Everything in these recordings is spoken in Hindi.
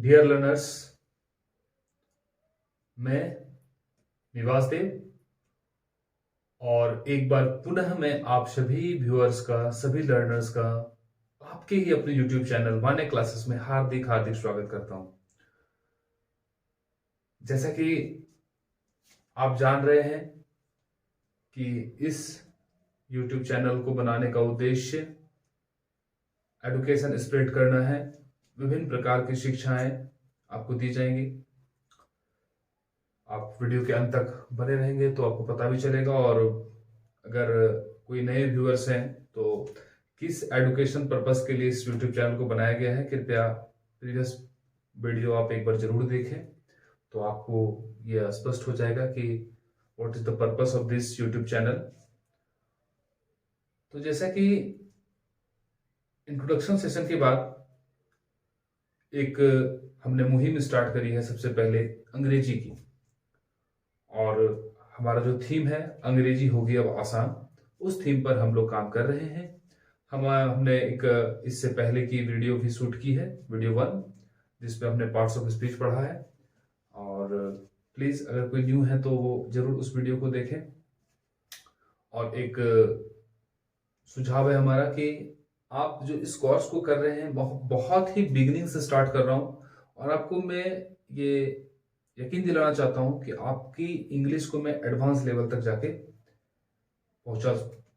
डियर लर्नर्स, मैं निवास देव और एक बार पुनः मैं आप सभी व्यूअर्स का, सभी लर्नर्स का आपके ही अपने YouTube channel one A classes में हार्दिक हार्दिक स्वागत करता हूं। जैसा कि आप जान रहे हैं कि इस YouTube चैनल को बनाने का उद्देश्य एडुकेशन स्प्रेड करना है। विभिन्न प्रकार की शिक्षाएं आपको दी जाएंगी। आप वीडियो के अंत तक बने रहेंगे तो आपको पता भी चलेगा। और अगर कोई नए व्यूअर्स हैं तो किस एजुकेशन पर्पस के लिए इस यूट्यूब चैनल को बनाया गया है, कृपया प्रीवियस वीडियो आप एक बार जरूर देखें तो आपको यह स्पष्ट हो जाएगा कि what is the purpose of this YouTube channel. तो जैसा कि इंट्रोडक्शन सेशन के बाद एक हमने मुहिम स्टार्ट करी है, सबसे पहले अंग्रेजी की, और हमारा जो थीम है अंग्रेजी होगी अब आसान, उस थीम पर हम लोग काम कर रहे हैं। हमने एक इससे पहले की वीडियो भी शूट की है, वीडियो 1, जिसमें हमने पार्ट्स ऑफ स्पीच पढ़ा है। और प्लीज अगर कोई न्यू है तो वो जरूर उस वीडियो को देखें। और एक सुझाव है हमारा कि आप जो इस कोर्स को कर रहे हैं, बहुत ही बिगिनिंग से स्टार्ट कर रहा हूं, और आपको मैं ये यकीन दिलाना चाहता हूं कि आपकी इंग्लिश को मैं एडवांस लेवल तक जाके पहुंचा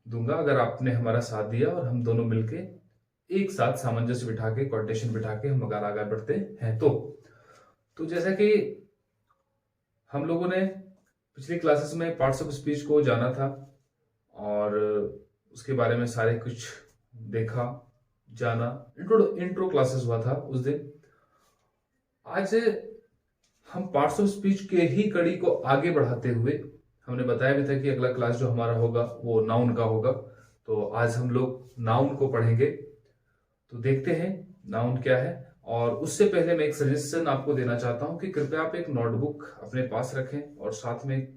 दूंगा अगर आपने हमारा साथ दिया और हम दोनों मिलके एक साथ सामंजस्य बिठा के, कोऑर्डिनेशन बिठा के हम अगर आगे बढ़ते हैं तो जैसा कि हम लोगों ने पिछली क्लासेस में पार्ट्स ऑफ स्पीच को जाना था और उसके बारे में सारे कुछ देखा, जाना, इंट्रो क्लासेस हुआ था उस दिन। आज हम पार्ट्स ऑफ स्पीच के ही कड़ी को आगे बढ़ाते हुए, हमने बताया भी था कि अगला क्लास जो हमारा होगा वो नाउन का होगा, तो आज हम लोग नाउन को पढ़ेंगे। तो देखते हैं नाउन क्या है। और उससे पहले मैं एक सजेशन आपको देना चाहता हूं कि कृपया आप एक नोटबुक अपने पास रखें और साथ में एक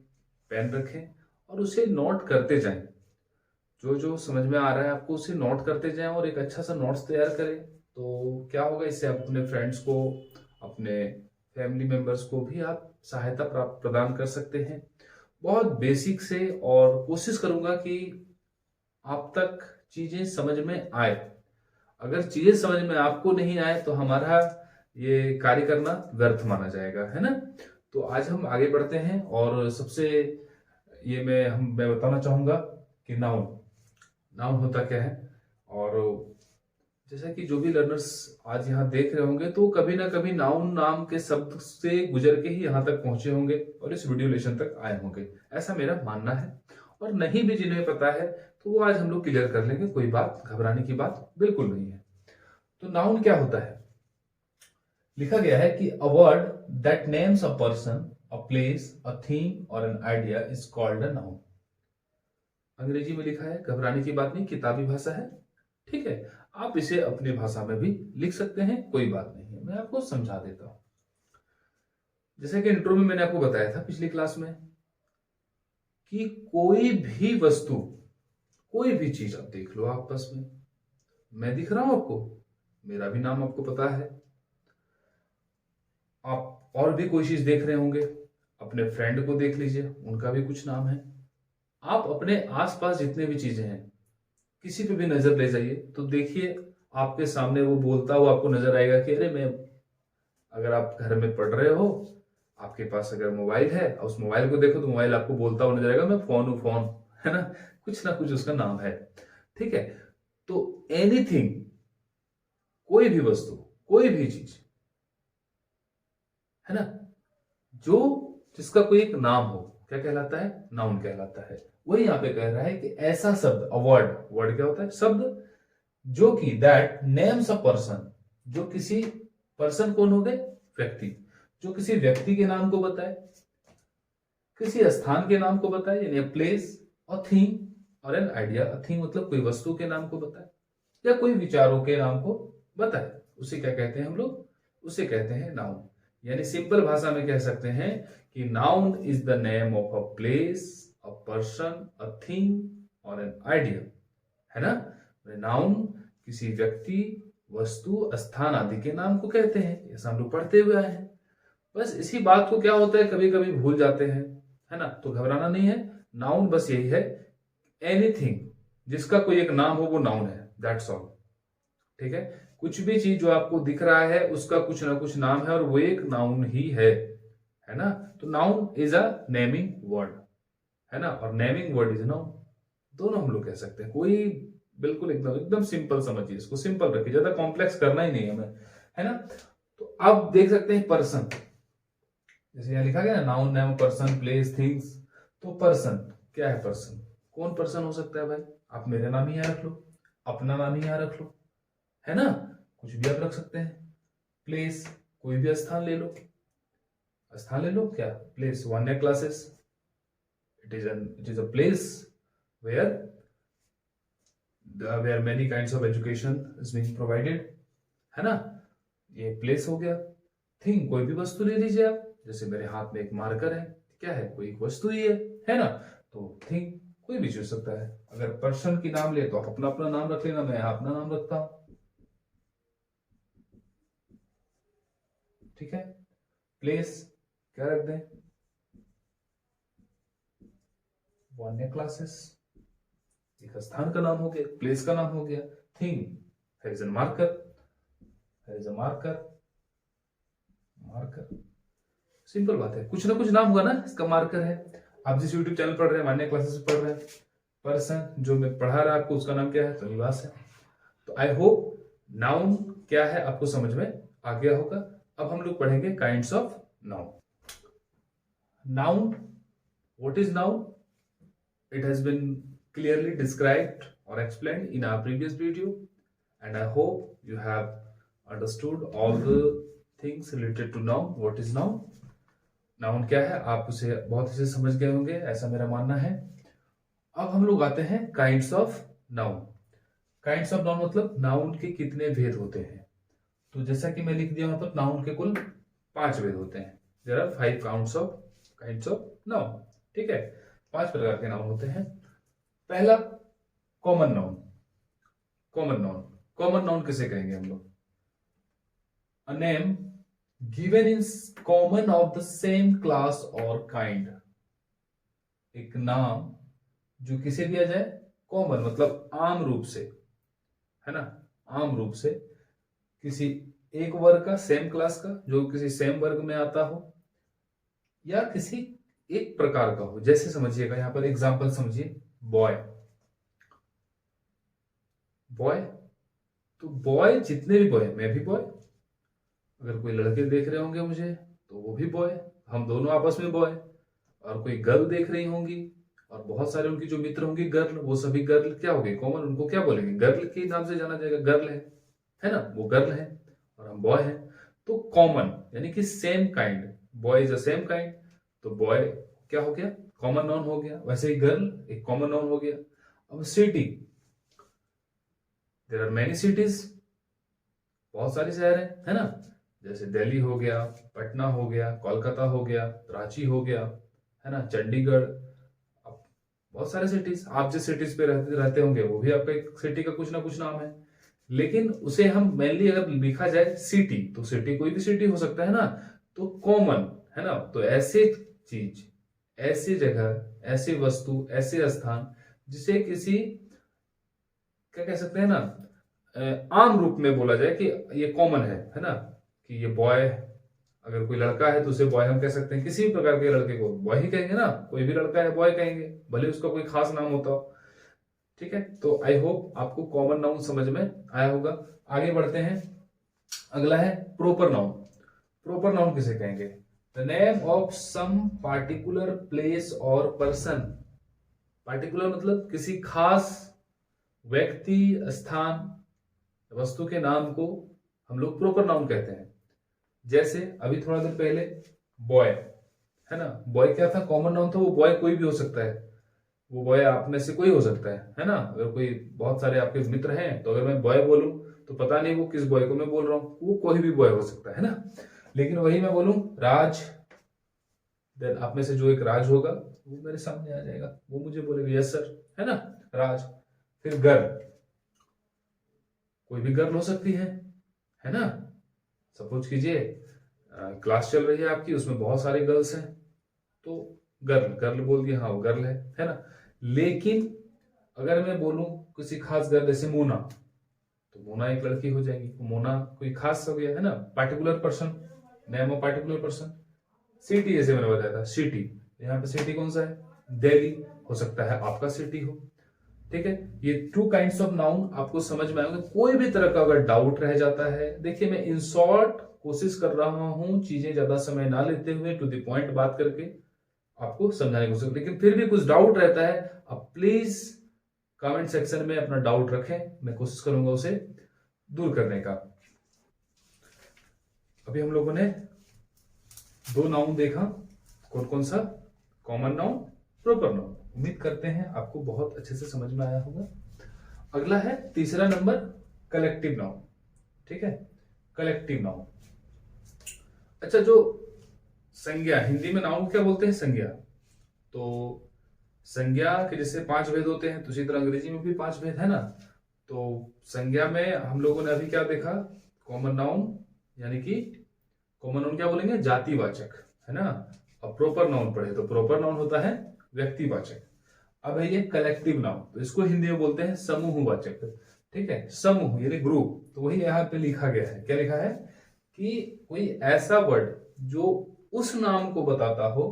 पेन रखें और उसे नोट करते जाएं। जो जो समझ में आ रहा है आपको उसे नोट करते जाएं और एक अच्छा सा नोट्स तैयार करें। तो क्या होगा, इससे आप अपने फ्रेंड्स को, अपने फैमिली मेंबर्स को भी आप सहायता प्रदान कर सकते हैं। बहुत बेसिक से, और कोशिश करूंगा कि आप तक चीजें समझ में आए। अगर चीजें समझ में आपको नहीं आए तो हमारा ये कार्य करना व्यर्थ माना जाएगा, है ना। तो आज हम आगे बढ़ते हैं और सबसे ये मैं बताना चाहूंगा कि नाउन होता क्या है। और जैसा कि जो भी लर्नर्स आज यहाँ देख रहे होंगे तो कभी ना कभी नाउन नाम के शब्द से गुजर के ही यहाँ तक पहुंचे होंगे और इस वीडियो लेसन तक आए होंगे, ऐसा मेरा मानना है। और नहीं भी जिन्हें पता है तो वो आज हम लोग क्लियर कर लेंगे, कोई बात घबराने की बात बिल्कुल नहीं है। तो नाउन क्या होता है? लिखा गया है कि a word that names a person, a place, a thing और an idea is called a noun. अंग्रेजी में लिखा है, घबराने की बात नहीं, किताबी भाषा है, ठीक है। आप इसे अपनी भाषा में भी लिख सकते हैं, कोई बात नहीं है, मैं आपको समझा देता हूं। जैसे कि इंट्रो में मैंने आपको बताया था पिछली क्लास में कि कोई भी वस्तु, कोई भी चीज आप देख लो आपस में, मैं दिख रहा हूं आपको, मेरा भी नाम आपको पता है, आप और भी कोई चीज देख रहे होंगे, अपने फ्रेंड को देख लीजिए, उनका भी कुछ नाम है। आप अपने आसपास जितने भी चीजें हैं, किसी पे भी नजर ले जाइए तो देखिए आपके सामने वो बोलता हुआ आपको नजर आएगा कि अरे मैं, अगर आप घर में पढ़ रहे हो, आपके पास अगर मोबाइल है और उस मोबाइल को देखो तो मोबाइल आपको बोलता हुआ नजर आएगा, मैं फोन हूं, फोन, है ना कुछ उसका नाम है, ठीक है। तो एनीथिंग, कोई भी वस्तु, कोई भी चीज, है ना, जो जिसका कोई एक नाम हो, क्या कहलाता है? नाउन कहलाता है। वही यहां पे कह रहा है कि ऐसा शब्द, अ वर्ड, वर्ड क्या होता है? शब्द, जो कि दैट नेम्स अ पर्सन, जो किसी पर्सन, कौन हो गए? व्यक्ति, जो किसी व्यक्ति के नाम को बताए, किसी स्थान के नाम को बताए, यानी प्लेस, अ थिंग और एन आइडिया। अ थिंग मतलब कोई वस्तु के नाम को बताए या कोई विचारों के नाम को बताए, उसे क्या कहते हैं हम लोग? उसे कहते हैं नाउन। यानी सिंपल भाषा में कह सकते हैं कि noun is the name of a place, a person, a thing और एन आइडिया, है ना। नाउन किसी व्यक्ति, वस्तु, स्थान आदि के नाम को कहते हैं। ऐसा हम लोग पढ़ते हुए आए हैं। बस इसी बात को क्या होता है कभी कभी भूल जाते हैं, है ना। तो घबराना नहीं है। नाउन बस यही है, एनीथिंग जिसका कोई एक नाम हो वो नाउन है, दैट्स ऑल। ठीक है, कुछ भी चीज जो आपको दिख रहा है उसका कुछ ना कुछ नाम है और वो एक नाउन ही है ना। तो noun is a naming word, है ना, और नेमिंग वर्ड इज नाउन। दोनों हम लोग कह सकते हैं। कोई बिल्कुल एकदम एकदम सिंपल समझिए, इसको सिंपल रखिए, ज्यादा कॉम्प्लेक्स करना ही नहीं है हमें, है ना। तो अब देख सकते हैं पर्सन, जैसे यहाँ लिखा गया ना, noun name person place things. तो पर्सन क्या है? पर्सन कौन पर्सन हो सकता है भाई? आप मेरा नाम ही यहाँ रख लो, अपना नाम ही यहाँ रख लो, है ना, कुछ भी आप रख सकते हैं। प्लेस कोई भी स्थान ले लो, स्थान ले लो, क्या place, one year classes, it is a place where where many kinds of education is being provided, है ना, ये प्लेस हो गया। थिंग कोई भी वस्तु ले लीजिए आप, जैसे मेरे हाथ में एक मार्कर है, क्या है? कोई एक वस्तु ही है ना। तो थिंग कोई भी चूज सकता है। अगर पर्सन की नाम ले तो आप अपना अपना नाम रख लेना, मैं अपना नाम रखता हूं, ठीक है। प्लेस क्या रख दें? वन ईयर क्लासेस, एक स्थान का नाम हो गया, प्लेस का नाम हो गया। थिंग है इज मार्कर, है इज मार्कर, मार्कर सिंपल बात है, कुछ ना कुछ नाम होगा ना, इसका मार्कर है। आप जिस यूट्यूब चैनल पढ़ रहे हैं, मान्य क्लासेस पढ़ रहे हैं, पर्सन जो मैं पढ़ा रहा आपको उसका नाम क्या है? तो निवास है। तो आई होप नाउन क्या है आपको समझ में आ गया होगा। अब हम लोग पढ़ेंगे kinds of noun. Noun, what is noun? It has been clearly described or explained in our previous video, and I hope you have understood all the things related to noun. What is noun? Noun क्या है आप उसे बहुत अच्छे से समझ गए होंगे, ऐसा मेरा मानना है। अब हम लोग आते हैं kinds of noun. Kinds of noun मतलब नाउन के कितने भेद होते हैं। तो जैसा कि मैं लिख दिया वहां पर, नाउन के कुल 5 भेद होते हैं। There are 5 kinds of noun, ठीक है। 5 प्रकार के नाउन होते हैं। पहला कॉमन नाउन। कॉमन नाउन किसे कहेंगे हम लोग? A name given in common of the same class और काइंड। एक नाम जो किसे दिया जाए? कॉमन मतलब आम रूप से, है ना, आम रूप से किसी एक वर्ग का, सेम क्लास का, जो किसी सेम वर्ग में आता हो, या किसी एक प्रकार का हो। जैसे समझिएगा, यहां पर एग्जांपल समझिए, बॉय। बॉय तो बॉय जितने भी बॉय, मैं भी बॉय, अगर कोई लड़के देख रहे होंगे मुझे तो वो भी बॉय, हम दोनों आपस में बॉय। और कोई गर्ल देख रही होंगी और बहुत सारे उनकी जो मित्र होंगी गर्ल, वो सभी गर्ल क्या हो गए? कॉमन, उनको क्या बोलेंगे? गर्ल के नाम से जाना जाएगा, गर्ल है ना, वो गर्ल है और हम बॉय हैं। तो कॉमन यानी कि same kind, boy is a same kind, तो बॉय क्या हो गया? कॉमन नाउन हो गया। वैसे ही गर्ल एक कॉमन नाउन हो गया। अब city, there are many cities, बहुत सारे शहर है ना, जैसे दिल्ली हो गया, पटना हो गया, कोलकाता हो गया, रांची हो गया, है ना, चंडीगढ़। अब बहुत सारे सिटीज, आप जिस सिटीज पे रहते होंगे वो भी आपका एक सिटी का कुछ ना कुछ नाम है। लेकिन उसे हम मेनली अगर लिखा जाए सिटी, तो सिटी कोई भी सिटी हो सकता है ना। तो कॉमन, है ना, तो ऐसे चीज, ऐसी जगह, ऐसी वस्तु, ऐसे स्थान जिसे किसी, क्या कह सकते हैं ना, आम रूप में बोला जाए कि ये कॉमन है ना, कि ये बॉय, अगर कोई लड़का है तो उसे बॉय हम कह सकते हैं, किसी भी प्रकार के लड़के को बॉय ही कहेंगे ना, कोई भी लड़का है बॉय कहेंगे, भले उसका कोई खास नाम होता हो। ठीक है, तो आई होप आपको कॉमन नाउन समझ में आया होगा। आगे बढ़ते हैं, अगला है प्रोपर नाउन। प्रोपर नाउन किसे कहेंगे? The name of some particular place और पर्सन। पार्टिकुलर मतलब किसी खास व्यक्ति, स्थान, वस्तु के नाम को हम लोग प्रोपर नाउन कहते हैं। जैसे अभी थोड़ा देर पहले बॉय, है ना, बॉय क्या था? कॉमन नाउन था। वो बॉय कोई भी हो सकता है, वो बॉय आप में से कोई हो सकता है ना। अगर कोई, बहुत सारे आपके मित्र हैं, तो अगर मैं बॉय बोलूं तो पता नहीं वो किस बॉय को मैं बोल रहा हूं, वो कोई भी बॉय हो सकता है ना। लेकिन वही मैं बोलूं राज, देन आप में से जो एक राज होगा वो मेरे सामने आ जाएगा, वो मुझे बोलेगा यस सर, है ना, राज। फिर गर्ल, कोई भी गर्ल हो सकती है ना। सपोज कीजिए क्लास चल रही है आपकी, उसमें बहुत सारे गर्ल्स हैं, तो गर्ल गर्ल बोल दिया, हाँ वो गर्ल है ना। लेकिन अगर मैं बोलूं किसी खास गर्ल, जैसे मोना, तो मोना एक लड़की हो जाएगी, मोना कोई खास हो गया है ना, particular person, name of particular person. City जैसे मैंने बताया था, सिटी, यहाँ पे सिटी कौन सा है, दिल्ली, हो सकता है आपका सिटी हो। ठीक है, ये 2 काइंड्स ऑफ नाउन आपको समझ में आएंगे। कोई भी तरह का अगर डाउट रह जाता है, देखिए मैं इन शॉर्ट कोशिश कर रहा हूं, चीजें ज्यादा समय ना लेते हुए टू द पॉइंट बात करके आपको समझाने की कोशिश, लेकिन फिर भी कुछ डाउट रहता है, आप प्लीज कमेंट सेक्शन में अपना डाउट रखें, मैं कोशिश करूंगा उसे दूर करने का। अभी हम लोगों ने 2 नाउन देखा, कौन कौन सा, कॉमन नाउन, प्रॉपर नाउन। उम्मीद करते हैं आपको बहुत अच्छे से समझ में आया होगा। अगला है तीसरा नंबर, कलेक्टिव नाउन। ठीक है, कलेक्टिव नाउन। अच्छा, जो संज्ञा, हिंदी में नाउन क्या बोलते हैं, संज्ञा। तो संज्ञा के जैसे 5 भेद होते हैं, तो उसी तरह अंग्रेजी में भी 5 भेद है ना। तो संज्ञा में हम लोगों ने अभी क्या देखा, कॉमन नाउन, यानी कि कॉमन नाउन क्या बोलेंगे, जातिवाचक, है ना। अब प्रॉपर नाउन पढ़े तो प्रॉपर नाउन होता है व्यक्तिवाचक। अब है ये कलेक्टिव नाउन, तो इसको हिंदी में बोलते हैं समूहवाचक। ठीक है, समूह यानी ग्रुप, तो वही यहाँ पे लिखा गया है, क्या लिखा है कि कोई ऐसा वर्ड जो उस नाम को बताता हो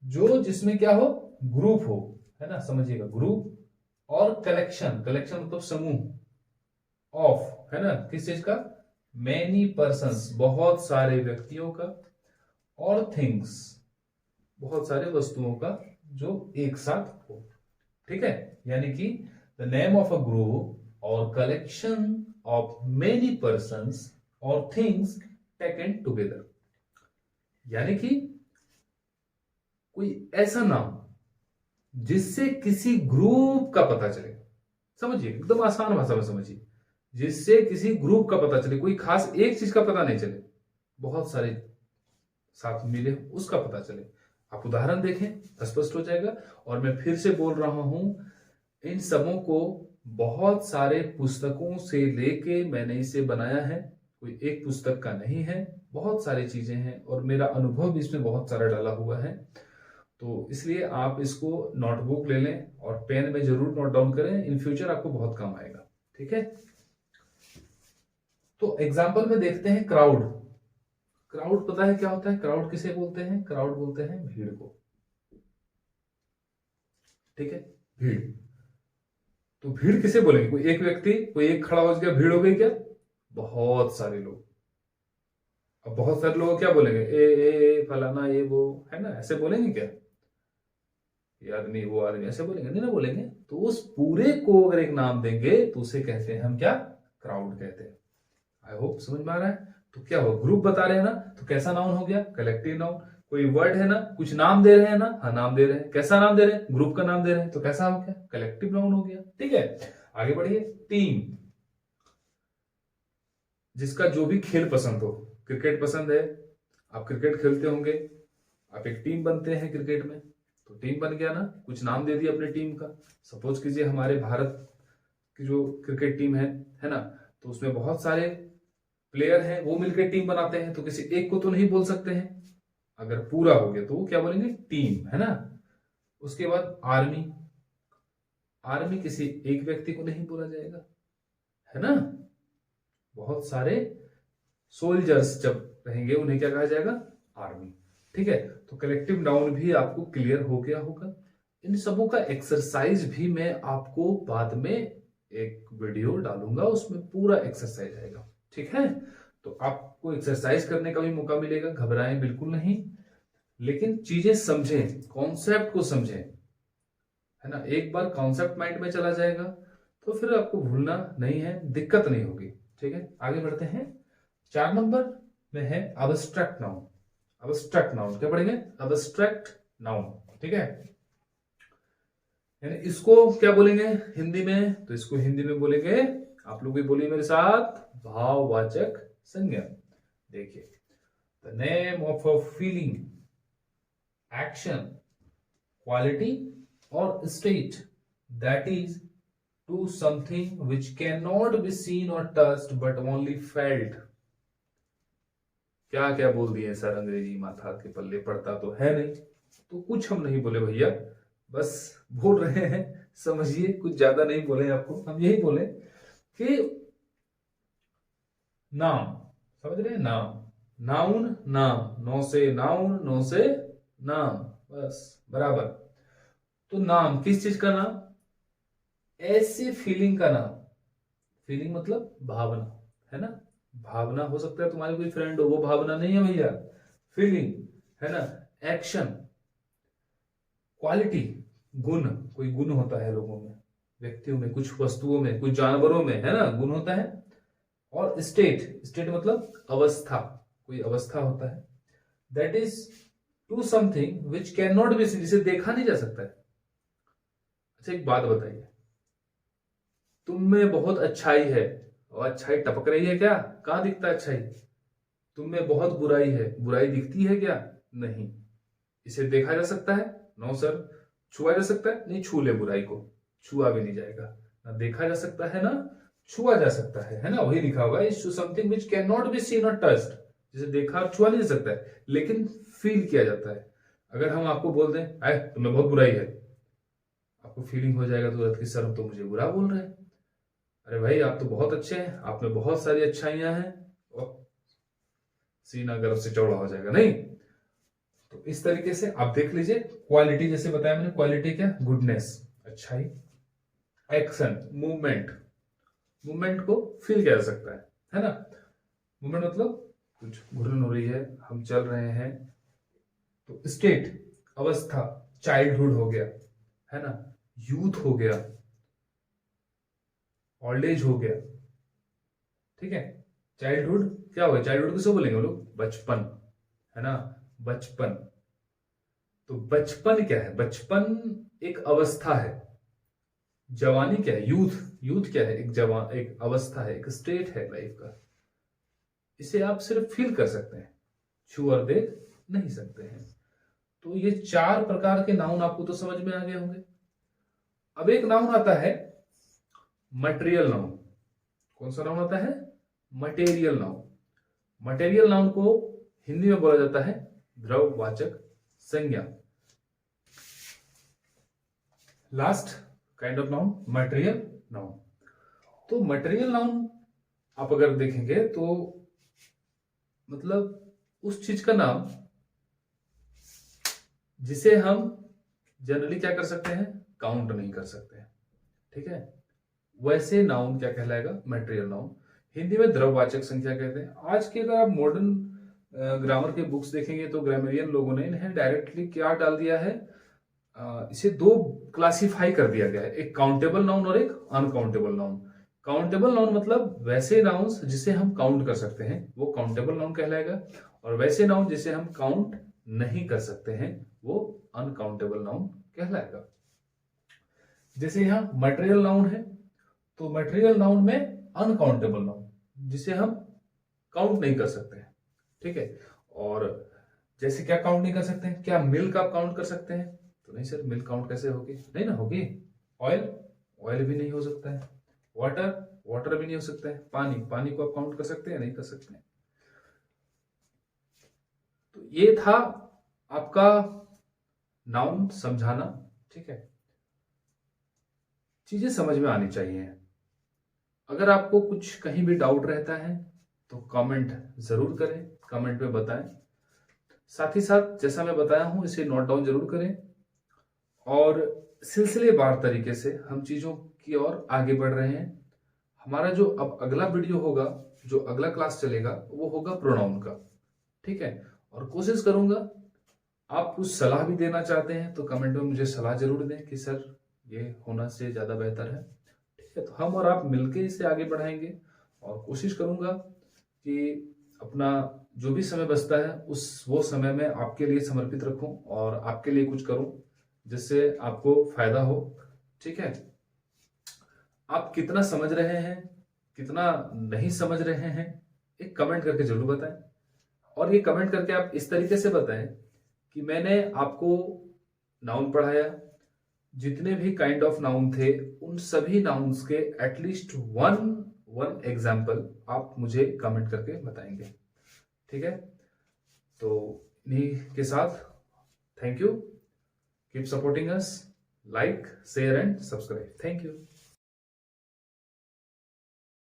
जो जिसमें क्या हो, ग्रुप हो, है ना, समझिएगा, ग्रुप। और कलेक्शन, कलेक्शन मतलब समूह ऑफ, है ना, किस चीज का, मैनी पर्सन्स, बहुत सारे व्यक्तियों का, और थिंग्स, बहुत सारे वस्तुओं का जो एक साथ हो। ठीक है, यानी कि the name of a group और कलेक्शन ऑफ मेनी पर्सन्स और थिंग्स टेकन टुगेदर, यानी कि कोई ऐसा नाम जिससे किसी ग्रुप का पता चले। समझिए, एकदम आसान भाषा में समझिए, जिससे किसी ग्रुप का पता चले, कोई खास एक चीज का पता नहीं चले, बहुत सारे साथ मिले उसका पता चले। आप उदाहरण देखें, स्पष्ट हो जाएगा। और मैं फिर से बोल रहा हूं, इन सबों को बहुत सारे पुस्तकों से लेके मैंने इसे बनाया है, कोई एक पुस्तक का नहीं है, बहुत सारी चीजें हैं और मेरा अनुभव भी इसमें बहुत सारा डाला हुआ है। तो इसलिए आप इसको नोटबुक ले लें और पेन में जरूर नोट डाउन करें, इन फ्यूचर आपको बहुत काम आएगा। ठीक है, तो एग्जाम्पल में देखते हैं क्राउड। क्राउड पता है क्या होता है, क्राउड किसे बोलते हैं, क्राउड बोलते हैं भीड़ को। ठीक है, भीड़, तो भीड़ किसे बोलेंगे, कोई एक व्यक्ति, कोई एक खड़ा हो गया, भीड़ हो गई क्या, बहुत सारे लोग। अब बहुत सारे लोग क्या बोलेंगे, ए फलाना ये वो, है ना, ऐसे बोलेंगे क्या, ये आदमी वो आदमी, ऐसे बोलेंगे नहीं ना, बोलेंगे। तो उस पूरे को अगर एक नाम देंगे तो उसे कहते हैं हम क्या, क्राउड कहते हैं। आई होप समझ में आ रहा है। तो क्या हो, ग्रुप बता रहे हैं ना, तो कैसा नाउन हो गया, कलेक्टिव नाउन। कोई वर्ड है ना, कुछ नाम दे रहे हैं ना, हाँ नाम दे रहे हैं, कैसा नाम दे रहे हैं, ग्रुप का नाम दे रहे हैं, तो कैसा हो गया, कलेक्टिव नाउन हो गया। ठीक है, आगे बढ़िए। टीम, जिसका जो भी खेल पसंद हो, क्रिकेट पसंद है, आप क्रिकेट खेलते होंगे, आप एक टीम बनते हैं क्रिकेट में, तो टीम बन गया ना, कुछ नाम दे दिया अपनी टीम का। सपोज कीजिए हमारे भारत की जो क्रिकेट टीम है ना, तो उसमें बहुत सारे प्लेयर हैं, वो मिलकर टीम बनाते हैं, तो किसी एक को तो नहीं बोल सकते हैं। अगर पूरा हो गया तो वो क्या बोलेंगे, टीम, है ना। उसके बाद आर्मी, आर्मी किसी एक व्यक्ति को नहीं बोला जाएगा, है ना, बहुत सारे सोल्जर्स जब रहेंगे उन्हें क्या कहा जाएगा, आर्मी। ठीक है, तो कलेक्टिव नाउन भी आपको क्लियर हो गया होगा। इन सबों का एक्सरसाइज भी मैं आपको बाद में एक वीडियो डालूंगा, उसमें पूरा एक्सरसाइज आएगा। ठीक है, तो आपको एक्सरसाइज करने का भी मौका मिलेगा, घबराएं बिल्कुल नहीं, लेकिन चीजें समझें, कॉन्सेप्ट को समझें, है ना। एक बार कॉन्सेप्ट माइंड में चला जाएगा तो फिर आपको भूलना नहीं है, दिक्कत नहीं होगी। ठीक है, आगे बढ़ते हैं। 4 नंबर में है अब्स्ट्रैक्ट नाउन। अब्स्ट्रैक्ट नाउन क्या पढ़ेंगे, अब्स्ट्रैक्ट नाउन। ठीक है, यानी इसको क्या बोलेंगे हिंदी में, तो इसको हिंदी में बोलेंगे, आप लोग भी बोलिए मेरे साथ, भाववाचक संज्ञा। देखिए, the name of a feeling, action, quality और state that is to something which can not be seen और टच्ड बट ओनली फेल्ट। क्या क्या बोल दिए सर, अंग्रेजी माथा के पल्ले, पढ़ता तो है नहीं। तो कुछ हम नहीं बोले भैया, बस बोल रहे हैं, समझिए, कुछ ज्यादा नहीं बोले आपको। हम यही बोले कि नाम, समझ रहे हैं, नाम, नाउन, नाम, नो से नाउन, नो से नाम, बस बराबर। तो नाम, किस चीज का नाम? ऐसे फीलिंग का नाम। फीलिंग मतलब भावना, है ना। भावना हो सकता है तुम्हारी कोई फ्रेंड हो, वो भावना नहीं है भैया, फीलिंग है ना। एक्शन, क्वालिटी, गुण, कोई गुण होता है लोगों में, व्यक्तियों में, कुछ वस्तुओं में, कुछ जानवरों में, है ना, गुण होता है। और स्टेट, स्टेट मतलब अवस्था, कोई अवस्था होता है। That is to something which can not be seen, जिसे देखा नहीं जा सकता है। अच्छा एक बात बताइए, तुम में बहुत अच्छाई है और अच्छाई टपक रही है क्या? कहां दिखता है अच्छाई? तुम में बहुत बुराई है, बुराई दिखती है क्या? नहीं। इसे देखा जा सकता है? No sir. छुआ जा सकता है? नहीं, छू ले बुराई को, छुआ भी नहीं जाएगा। ना देखा जा सकता है ना छुआ जा सकता है ना। वही लिखा होगा, is something which can not be seen और टच्ड, जिसे देखा और छुआ नहीं जा सकता है, लेकिन फील किया जाता है। अगर हम आपको बोल दें, आए तुम्हें बहुत बुराई है, आपको फीलिंग हो जाएगा तुरंत कि सर तो मुझे बुरा बोल रहे हैं। अरे भाई आप तो बहुत अच्छे हैं, आप में बहुत सारी अच्छाइयां हैं, और सीना गर्व से चौड़ा हो जाएगा, नहीं। तो इस तरीके से आप देख लीजिए, क्वालिटी जैसे बताया मैंने, क्वालिटी क्या? गुडनेस, अच्छाई। एक्शन, मूवमेंट, मूवमेंट को फील किया जा सकता है ना। मूवमेंट मतलब कुछ घुर्रन हो रही है, हम चल रहे हैं। तो स्टेट, अवस्था, चाइल्डहुड हो गया, है ना, यूथ हो गया, ओल्ड एज हो गया, ठीक है। चाइल्डहुड क्या होगा? चाइल्डहुड किसको बोलेंगे लोग? बचपन, है ना, बचपन। तो बचपन क्या है? बचपन एक अवस्था है। जवानी क्या है? यूथ, यूथ क्या है? एक जवान, एक अवस्था है, एक स्टेट है लाइफ का। इसे आप सिर्फ फील कर सकते हैं, छू और देख नहीं सकते हैं। तो ये 4 प्रकार के नाउन आपको तो समझ में आ गए होंगे। अब एक नाउन आता है मटेरियल नाउन। कौन सा नाउन आता है? Material noun. मटेरियल नाउन को हिंदी में बोला जाता है द्रववाचक संज्ञा। Last kind of noun, material noun. तो मटेरियल नाउन आप अगर देखेंगे तो मतलब उस चीज का नाम जिसे हम जनरली क्या कर सकते हैं? काउंट नहीं कर सकते हैं, ठीक है। वैसे नाउन क्या कहलाएगा? Material noun. हिंदी में द्रववाचक संख्या कहते हैं। आज के अगर आप मॉडर्न ग्रामर के बुक्स देखेंगे तो ग्रामरियन लोगों ने इन्हें डायरेक्टली क्या डाल दिया है, इसे 2 क्लासिफाई कर दिया गया है, एक काउंटेबल नाउन और एक अनकाउंटेबल नाउन। काउंटेबल नाउन मतलब वैसे नाउन्स जिसे हम काउंट कर सकते हैं वो काउंटेबल नाउन कहलाएगा, और वैसे नाउन जिसे हम काउंट नहीं कर सकते हैं वो अनकाउंटेबल नाउन कहलाएगा। जैसे यहां मटेरियल नाउन है, तो मटेरियल नाउन में अनकाउंटेबल नाउन जिसे हम काउंट नहीं कर सकते हैं, ठीक है। और जैसे क्या काउंट नहीं कर सकते हैं? क्या मिल्क आप काउंट कर सकते हैं? तो नहीं सर, मिल्क काउंट कैसे होगी? नहीं ना होगी। ऑयल, ऑयल भी नहीं हो सकता है। वाटर, वाटर भी नहीं हो सकता है। पानी, पानी को आप काउंट कर सकते हैं? नहीं कर सकते हैं। तो ये था आपका नाउन समझाना, ठीक है। चीजें समझ में आनी चाहिए। अगर आपको कुछ कहीं भी डाउट रहता है तो कमेंट जरूर करें, कमेंट में बताएं। साथ ही साथ जैसा मैं बताया हूं इसे नोट डाउन जरूर करें, और सिलसिलेवार तरीके से हम चीजों की ओर आगे बढ़ रहे हैं। हमारा जो अब अगला वीडियो होगा, जो अगला क्लास चलेगा, वो होगा प्रोनाउन का, ठीक है। और कोशिश करूंगा, आप कुछ सलाह भी देना चाहते हैं तो कमेंट में मुझे सलाह जरूर दें कि सर ये होना से ज्यादा बेहतर है, ठीक है। तो हम और आप मिलकर इसे आगे बढ़ाएंगे, और कोशिश करूंगा कि अपना जो भी समय बचता है वो समय में आपके लिए समर्पित रखूं और आपके लिए कुछ करूं जिससे आपको फायदा हो, ठीक है। आप कितना समझ रहे हैं, कितना नहीं समझ रहे हैं, एक कमेंट करके जरूर बताएं। और ये कमेंट करके आप इस तरीके से बताएं कि मैंने आपको नाउन पढ़ाया, जितने भी काइंड ऑफ नाउन थे उन सभी नाउन्स के एटलीस्ट वन एग्जाम्पल आप मुझे कमेंट करके बताएंगे। ठीक है, तो इन्हीं के साथ thank you, keep supporting us, like share and subscribe, thank you.